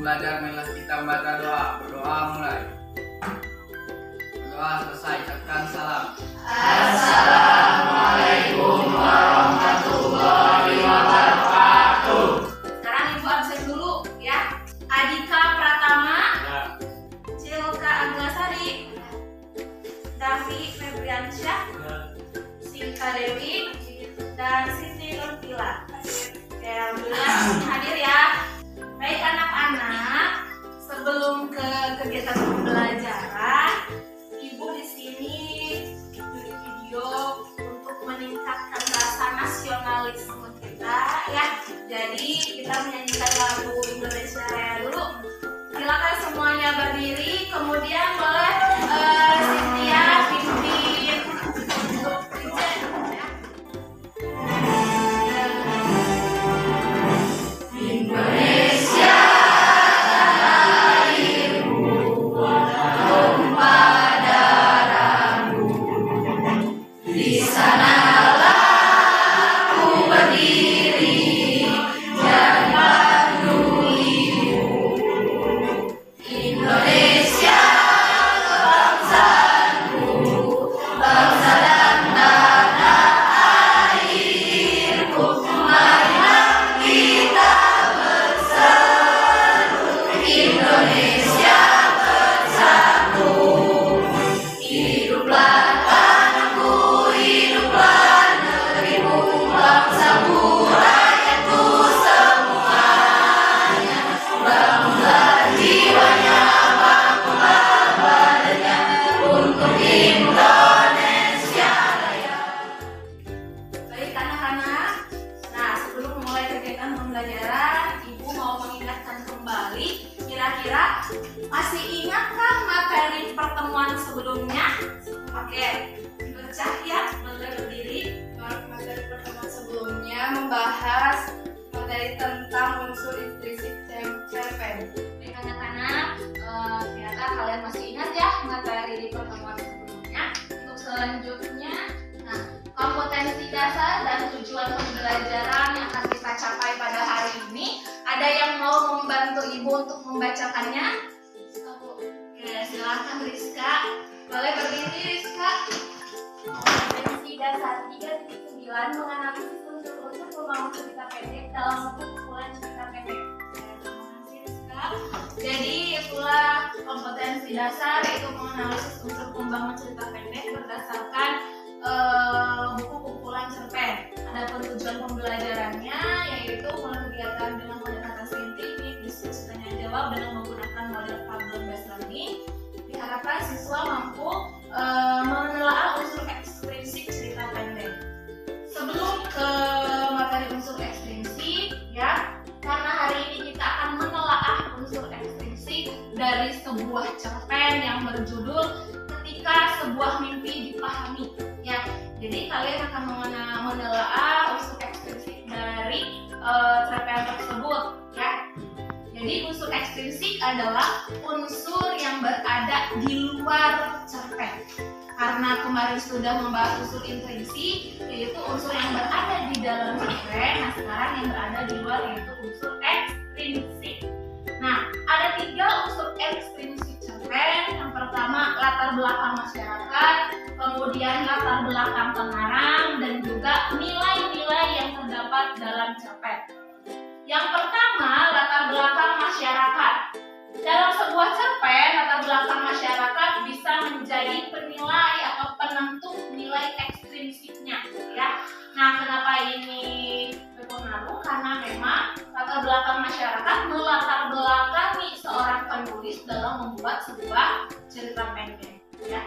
belajar marilah kita membaca doa. Berdoa mulai. Doa selesai, ucapkan salam. Assalamualaikum warahmatullahi wabarakatuh. Sekarang Ibu absen dulu ya. Adika Pratama, Cilka Anggasari, Davi Febriansyah, Sinta Dewi, dan Siti Nurtila. Oke, alhamdulillah semuanya hadir ya. Baik anak-anak, sebelum ke kegiatan pembelajaran, Ibu di sini bikin video untuk meningkatkan rasa nasionalisme kita ya. Jadi kita menyanyikan lagu Indonesia Raya dulu. Silakan semuanya berdiri, kemudian boleh Cynthia pimpin untuk present ya. Indonesia tanah airku, tumpah darahku. Di sanalah aku berdiri dan memanduimu. Indonesia kebangsaanku, bangsa dan tanah airku. Marilah kita bersatu, Indonesia bersatu. Hiduplah tanahku, hiduplah negerimu, bangsaku, rakyatku semuanya. Bangunlah jiwanya, bangunlah badannya untuk Indonesia Raya. Baik anak-anak, nah sebelum memulai kegiatan pembelajaran, Ibu mau mengingatkan kembali, kira-kira masih ingatkah materi pertemuan sebelumnya? Oke, baca ya, boleh berdiri. Materi pertemuan sebelumnya membahas materi tentang unsur intrinsik cerpen. Baik anak-anak, ternyata kalian masih ingat ya materi di pertemuan sebelumnya. Untuk selanjutnya, nah kompetensi dasar dan tujuan pembelajaran yang akan kita capai pada hari ini. Ada yang mau membantu Ibu untuk membacakannya? Oke, silakan Rizka. Boleh berdiri Rizka. Kompetensi dasar 3.9 menganalisis unsur-unsur pembangun cerita pendek dalam bentuk kumpulan cerita pendek. Terima kasih Rizka. Jadi itulah kompetensi dasar, yaitu menganalisis unsur pembangun cerita pendek berdasarkan buku kumpulan cerpen. Adapun tujuan pembelajarannya yaitu kegiatan dengan pendekatan saintifik, diskusi tanya jawab dengan menggunakan model problem based learning. Diharapkan siswa mampu menelaah unsur ekstrinsik cerita pendek. Sebelum ke materi unsur ekstrinsik ya, karena hari ini kita akan menelaah unsur ekstrinsik dari sebuah cerpen yang berjudul Ketika Sebuah Mimpi Dipahami ya. Jadi kalian akan menelaah unsur ekstrinsik dari cerpen tersebut ya. Jadi unsur ekstrinsik adalah unsur yang berada di luar cerpen. Karena kemarin sudah membahas unsur intrinsik, yaitu unsur yang berada di dalam cerpen. Nah sekarang yang berada di luar yaitu unsur ekstrinsik. Nah ada 3 unsur ekstrinsik cerpen. Yang pertama latar belakang masyarakat, kemudian latar belakang pengarang, dan juga nilai-nilai yang terdapat dalam cerpen. Yang pertama, latar belakang masyarakat. Dalam sebuah cerpen, latar belakang masyarakat bisa menjadi penilai atau penentu nilai ekstrinsiknya ya. Nah, kenapa ini berpengaruh? Karena memang latar belakang masyarakat melatar belakangi seorang penulis dalam membuat sebuah cerita pendek ya.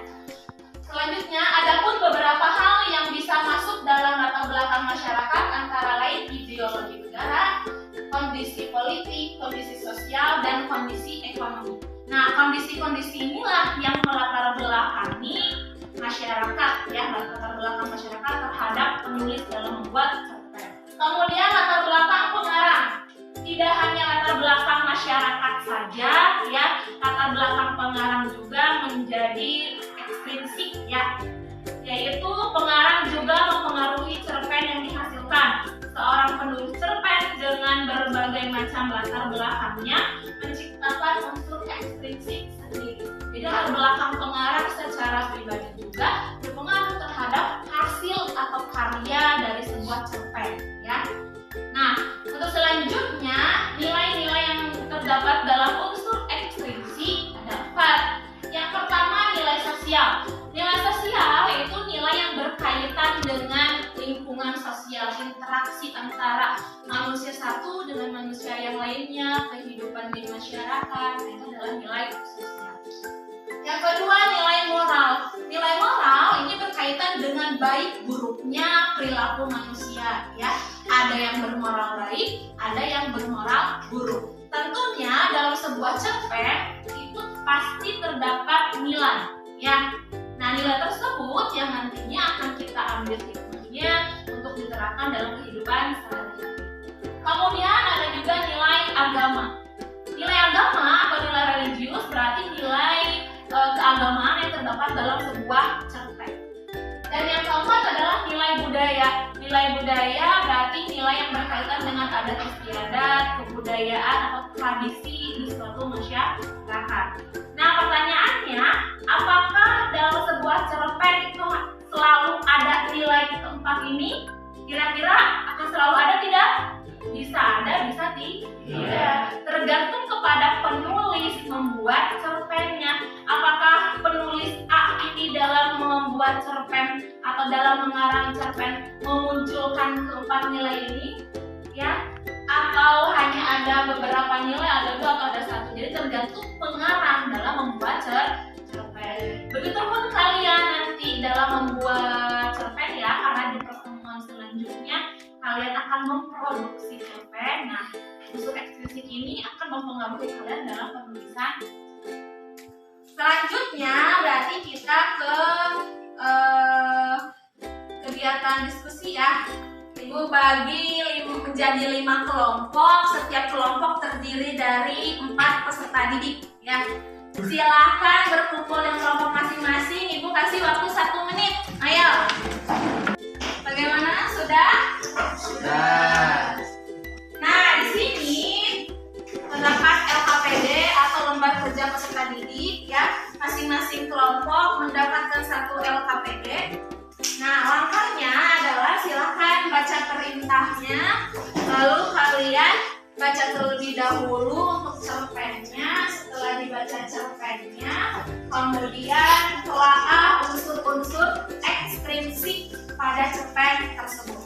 Selanjutnya, adapun beberapa hal yang bisa masuk dalam latar belakang masyarakat antara lain ideologi negara, kondisi politik, kondisi sosial, dan kondisi ekonomi. Nah, kondisi-kondisi inilah yang melatar belakangi masyarakat ya, latar belakang masyarakat terhadap penulis dalam membuat cerpen. Kemudian latar belakang pengarang. Tidak hanya latar belakang masyarakat saja ya, latar belakang pengarang juga menjadi ekstrinsik ya, yaitu pengarang juga mempengaruhi cerpen yang dihasilkan. Seorang penulis cerpen dengan berbagai macam latar belakangnya secara pribadi juga berpengaruh terhadap hasil atau karya dari sebuah cerpen, ya. Nah, untuk selanjutnya nilai-nilai yang terdapat dalam unsur ekstrinsik ada 4. Yang pertama nilai sosial. Nilai sosial yaitu nilai yang berkaitan dengan lingkungan sosial, interaksi antara manusia satu dengan manusia yang lainnya, kehidupan di masyarakat, itu adalah nilai sosial. Yang kedua nilai moral. Nilai moral ini berkaitan dengan baik buruknya perilaku manusia, ya. Ada yang bermoral baik, ada yang bermoral buruk. Tentunya dalam sebuah cerpen itu pasti terdapat nilai, ya. Nah, nilai tersebut yang nantinya akan kita ambil hikmahnya untuk diterapkan dalam kehidupan sehari-hari. Kemudian ada juga nilai agama. Nilai agama atau nilai religius berarti nilai keagamaan yang terdapat dalam sebuah cerpen. Dan yang keempat adalah nilai budaya. Nilai budaya berarti nilai yang berkaitan dengan adat istiadat, kebudayaan atau tradisi di suatu masyarakat. Nah, pertanyaannya, apakah dalam sebuah cerpen itu selalu ada nilai keempat ini? Kira-kira akan selalu ada tidak? Bisa ada, bisa tidak. Tergantung kepada penulis membuat cerpennya. Apakah penulis A ini dalam membuat cerpen atau dalam mengarang cerpen memunculkan keempat nilai ini, ya? Atau hanya ada beberapa nilai, ada 2 atau ada 1. Jadi tergantung pengarang dalam membuat cerpen. Begitupun kalian nanti dalam membuat cerpen, ya, karena di pertemuan selanjutnya kalian akan memproduksi cerpen. Nah, unsur ekstrinsik ini akan mempengaruhi kalian dalam penulisan. Selanjutnya berarti kita ke kegiatan diskusi, ya. Ibu bagi menjadi 5 kelompok. Setiap kelompok terdiri dari 4 peserta didik, ya. Silakan berkumpul dengan kelompok masing-masing. Ibu kasih waktu 1 menit. Ayo. Bagaimana? Sudah? Sudah. Nah, di sini terdapat LKPD atau lembar kerja peserta didik, ya. Masing-masing kelompok mendapatkan 1 LKPD. Nah, langkahnya adalah silakan baca perintahnya, lalu kalian baca terlebih dahulu untuk cerpennya. Setelah dibaca cerpennya, kemudian telaah unsur-unsur ekstrinsik pada cerpen tersebut.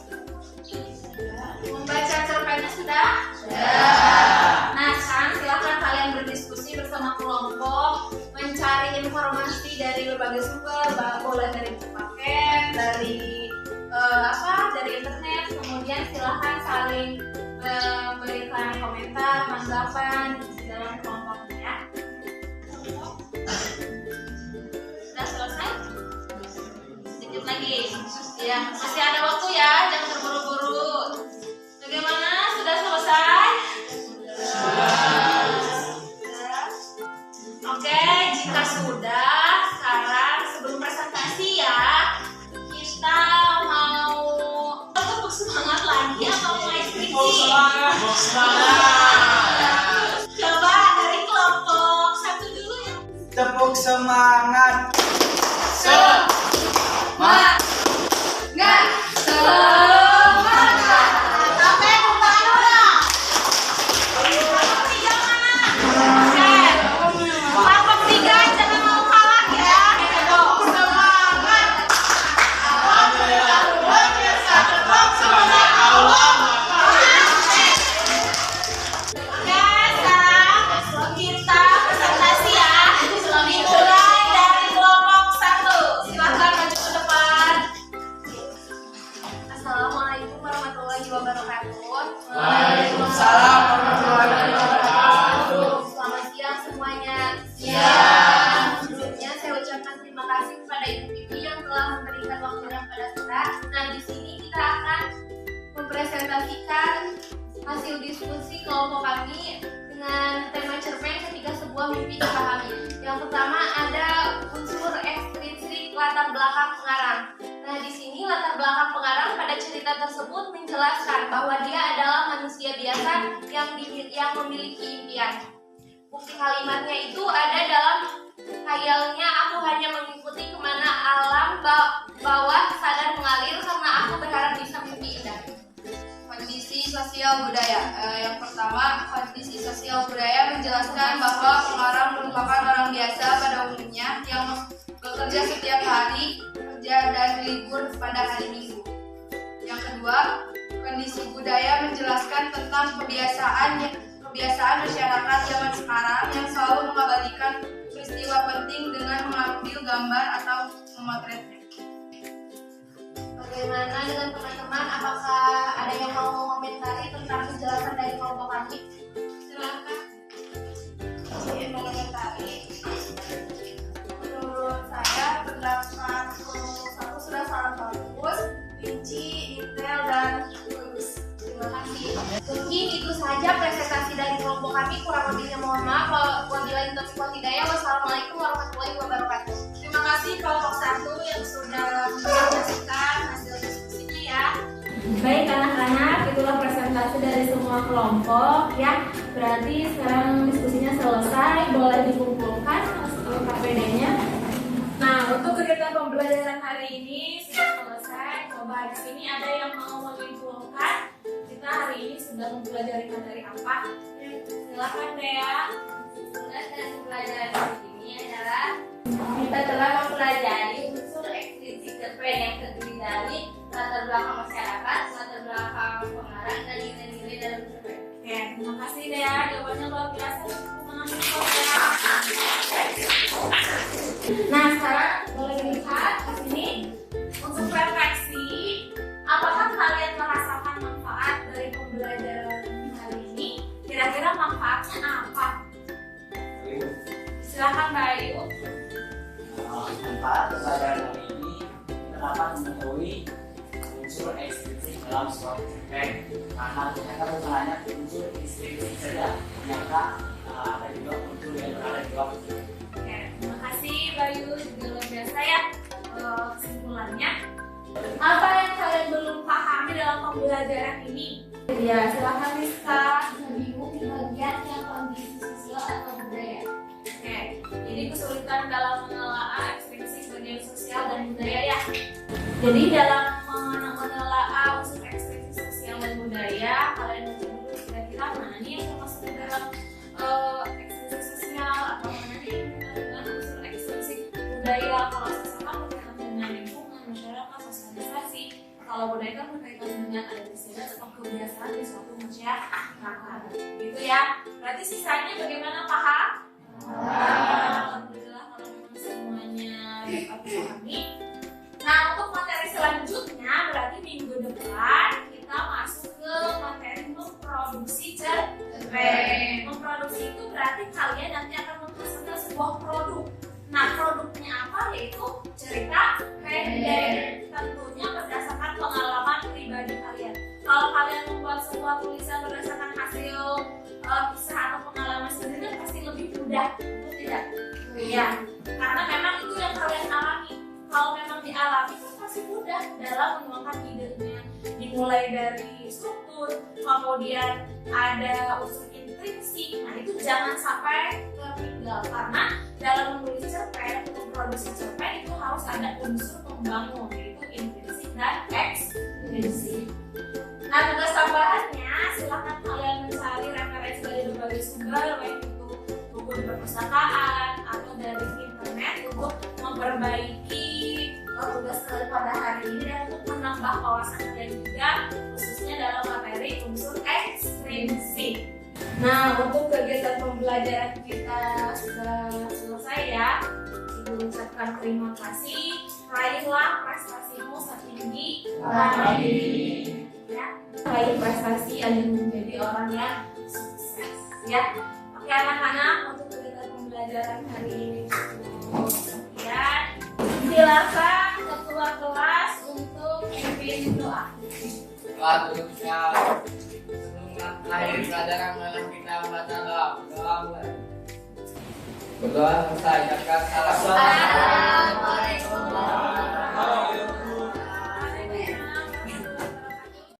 Membaca cerpennya sudah? Sudah. Nah, sekarang silakan kalian berdiskusi bersama kelompok, mencari informasi dari berbagai sumber, boleh dari paket, dari dari internet. Kemudian silakan saling memberikan komentar, tanggapan di dalam kelompoknya, ya. Sudah selesai? Sedikit lagi. Ya, masih ada waktu, ya, jangan terburu-buru. Bagaimana? Sudah selesai? Sudah. Oke, jika sudah, sekarang sebelum presentasi, ya, kita mau tepuk semangat lagi atau mulai skripsi? Coba dari kelompok 1 dulu, ya. Tepuk semangat. Semangat. Sampai bukaan udah. Kelompok 3 mana? Oke. Kelompok 3 jangan mau kalah, ya. Tepuk semangat. Oke, sekarang kita presentasi, ya. Dimulai dari kelompok 1. Silakan maju ke depan. Assalamualaikum warahmatullahi wabarakatuh. Waalaikumsalam warahmatullahi wabarakatuh. Selamat siang semuanya. Siang. Sebelumnya saya ucapkan terima kasih kepada Ibu Pipi yang telah memberikan waktunya kepada kita. Nah, di sini kita akan mempresentasikan hasil diskusi kelompok kami dengan tema cerpen ketika sebuah mimpi dipahami. Yang pertama ada unsur ekstrinsik latar belakang pengarang. Nah, di sini latar belakang pengarang pada cerita tersebut menjelaskan bahwa dia adalah manusia biasa yang memiliki impian. bukti kalimatnya itu ada dalam khayalnya aku hanya mengikuti kemana alam bawah sadar mengalir karena aku berharap bisa mimpi indah. Kondisi sosial budaya. Yang pertama, kondisi sosial budaya menjelaskan bahwa pengarang merupakan orang biasa pada umumnya yang bekerja setiap hari, kerja dan libur pada hari Minggu. Yang kedua, kondisi budaya menjelaskan tentang kebiasaan masyarakat zaman sekarang yang selalu mengabadikan peristiwa penting dengan mengambil gambar atau memotretnya. Bagaimana dengan teman-teman? Apakah ada yang mau mengomentari tentang penjelasan dari kelompok kami? Silakan. Mengomentari. Menurut saya pendapat satu sudah sangat bagus, rinci, detail dan bagus. Terima kasih. Mungkin itu saja presentasi dari kelompok kami. Kurang lebihnya mohon maaf. Wabillahi taufiq wal hidayah. Wassalamualaikum warahmatullahi wabarakatuh. Terima kasih kelompok 1 yang sudah menyaksikan hasil diskusinya ya. Baik anak-anak, itulah presentasi dari semua kelompok ya. Berarti sekarang diskusinya selesai, boleh dikumpulkan KPD-nya. Nah, untuk kegiatan pembelajaran hari ini sudah selesai. Coba di sini ada yang mau menyimpulkan kita hari ini sudah mempelajari materi apa? Silakan Dea. Tugas dan pembelajaran di sini adalah kita telah mempelajari unsur ekstrinsik cerpen yang terdiri dari latar belakang masyarakat, latar belakang pengarang, dan nilai-nilai dalam cerpen. Oke, terima kasih Dea. Jawabannya luar biasa. Dea. Nah, sekarang boleh dilihat ke sini untuk refleksi. Apakah kalian merasakan manfaat dari pembelajaran hari ini? Kira-kira manfaatnya apa? Silakan Mbak Ayu. Manfaat pembelajaran hari ini kita dapat mengetahui unsur ekstrinsik dalam suatu cerpen. Karena ternyata bukan hanya unsur ekstrinsik saja, ternyata ada juga unsur yang berada di luar. Oke, terima kasih Bayu, juga luar biasa ya kesimpulannya. Apa yang kalian belum pahami dalam pembelajaran ini? Ya, silakan Rizka. Bingung di bagian yang kondisi sosial atau budaya. Oke, jadi kesulitan dalam menelaah ekstrinsik bagian sosial dan budaya ya. Jadi dalam menelaah unsur ekstrinsik sosial dan budaya, kalian baca dulu kira-kira mana nih yang termasuk di dalam ekstrinsik sosial atau mana nih yang berkaitan dengan unsur ekstrinsik budaya. Kalau sosial kan berkaitan dengan lingkungan, masyarakat, sosialisasi. Kalau budaya kan berkaitan dengan adat istiadat atau kebiasaan di suatu masyarakat. Gitu ya. Berarti sisanya bagaimana paham? Alhamdulillah kalau memang semuanya dapat dipahami. Nah, untuk materi selanjutnya berarti minggu depan kita masuk ke materi memproduksi cerpen. Memproduksi itu berarti kalian nanti akan menghasilkan sebuah produk. Nah, produknya apa? Yaitu cerita pendek. Tentunya berdasarkan pengalaman pribadi kalian. Kalau kalian membuat sebuah tulisan berdasarkan hasil kisah atau pengalaman sendiri kan pasti lebih mudah, betul tidak? Iya, karena memang itu yang kalian alami. Kalau memang dialami kan pasti mudah dalam menuangkan idenya. Dimulai dari struktur, kemudian ada unsur intrinsik. Nah, itu jangan sampai tertinggal karena dalam menulis cerpen, memproduksi cerpen itu harus ada unsur pembangun, yaitu intrinsik dan ekstrinsik. Nah, tugas tambahannya silakan kalian mencari referensi dari berbagai sumber, baik itu buku di perpustakaan atau dari internet untuk memperbaiki tugas kalian pada hari ini dan untuk menambah wawasan kalian juga khususnya dalam materi unsur ekstrinsik. Nah, untuk kegiatan pembelajaran kita sudah selesai ya. Ibu ucapkan terima kasih. Raihlah prestasimu setinggi langit. Ya, raih prestasi agar menjadi orang yang sukses. Ya, oke anak-anak, untuk kegiatan pembelajaran hari ini cukup sekian. Silakan ketua kelas untuk memimpin doa. Sebelum akhir pelajaran malam kita membaca doa mulai. Berdoa selesai. Assalamualaikum.